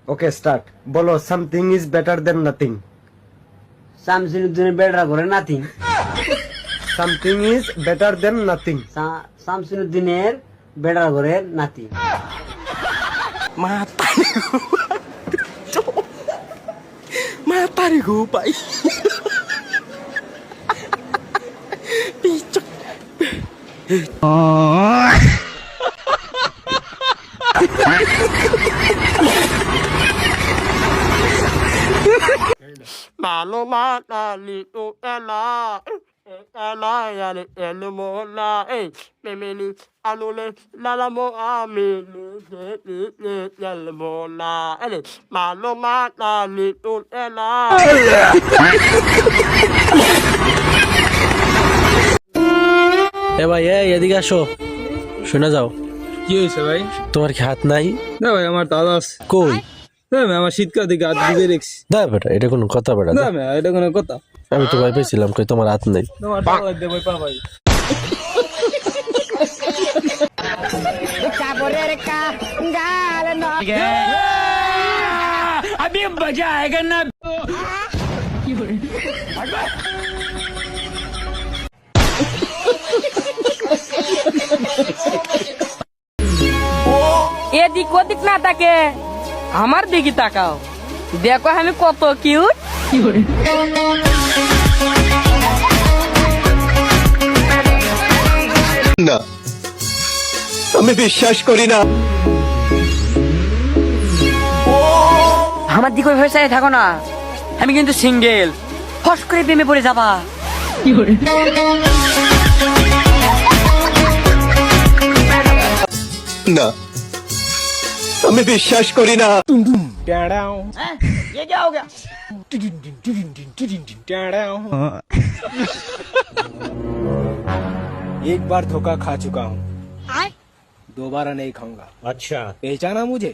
ওকে start. বলো something is better than nothing. শামসুদ্দিনের বেড়া ঘরে nothing. Something is better than nothing. শামসুদ্দিনের বেড়া ঘরে nothing. Matahari ko pa. Picok. Malo mata lito ela. Ela ya le mola. Memeli anule lala mo ami le mola. Malo mata lito ela. এ ভাই এদিকে আসো, শুনে যাও। কি হয়েছে ভাই? তোমার কি হাত নাই? না ভাই, আমার দাদা আছে। কই? না ভাই, আমার শীতকাল দিকে হাত দিয়ে রেখেছি। না বেটা, এটা কোনো কথা বেটা? না ভাই, এটা কোনো কথা? আমি তো ভাই পেয়েছিলাম কই তোমার হাত নাই। তোমার দাদা দেবে পা ভাই। अभी मजा आएगा ना। এদিক ওদিক না তাকে আমার দিকে তাকাও, দেখো আমি কত কিউট। না, আমি বিশ্বাস করি না। আমার দিকে ওইভাবে চাই থাকো না, আমি কিন্তু সিঙ্গেল, ফস করে প্রেমে পড়ে যাবা। না, আমি বিশ্বাস করি না। ये क्या हो गया? एक बार धोखा खा चुका हूँ, दोबारा नहीं खाऊंगा। আচ্ছা, पहचाना मुझे?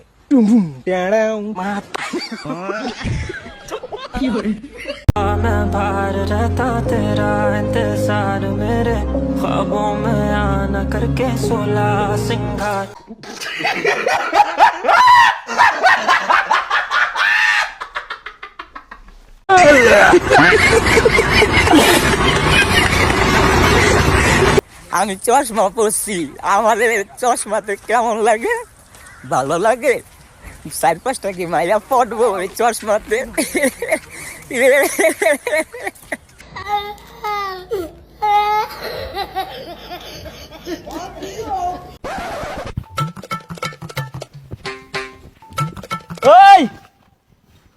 मैं बाहर रहता तेरा इंतजार, मेरे ख्वाबों में आना करके 16 सिंगार। আমি চশমা পরছি, আমার চশমাতে কেমন লাগে? ভালো লাগে। 4-5টা কি মাইয়া পড়বো ওই চশমাতে। ওই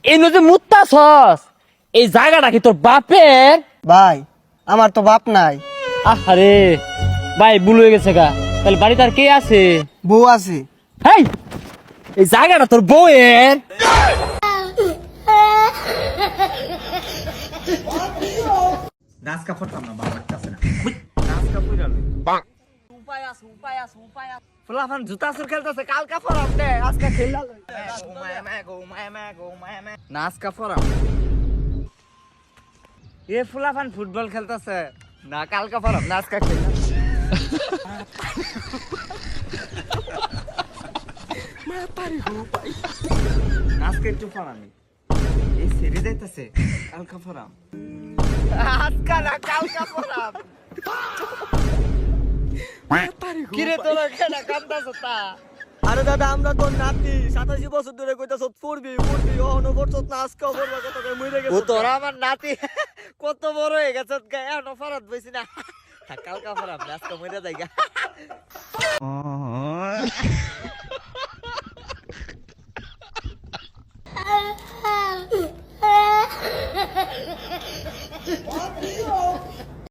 এই নদী মুত্তা সস, এই জায়গাটা কি তোর বাপের? ভাই আমার তো বাপ নাই, আরে ভাই ভুল হয়ে গেছে গা। তাহলে বাড়িতে আর কে আছে? বউ আছে। হেই, এই জায়গাটা তোর বউয়ের? ফুলাফান জুতা সুর খেলতেছে, কালকা ফরাম দে, আজকে খেলা লই। নাচকা ফরাম এ ফুলাফান ফুটবল খেলতেছে না, কালকা ফরাম নাচকা খেলা। আজকে একটু ফরামি এই সেরে যাইতেছে, কালকা ফরাম আজকা না কালকা ফরাম। কিরে তোরা কেনা কান্দাছ তা? আরে দাদা আমরা তোর নাতি, 87 বছর ধরে কইতাছ পড়বি পড়বি, ওহনো করছস না, আজকে পড়বা, কত করে মইরা গেছ। ও তোরা আমার নাতি কত বড় হয়ে গেছ গা, এখনো ফরাত বইছি না। কালকা ফরাম আজকে মইরা যাইগা।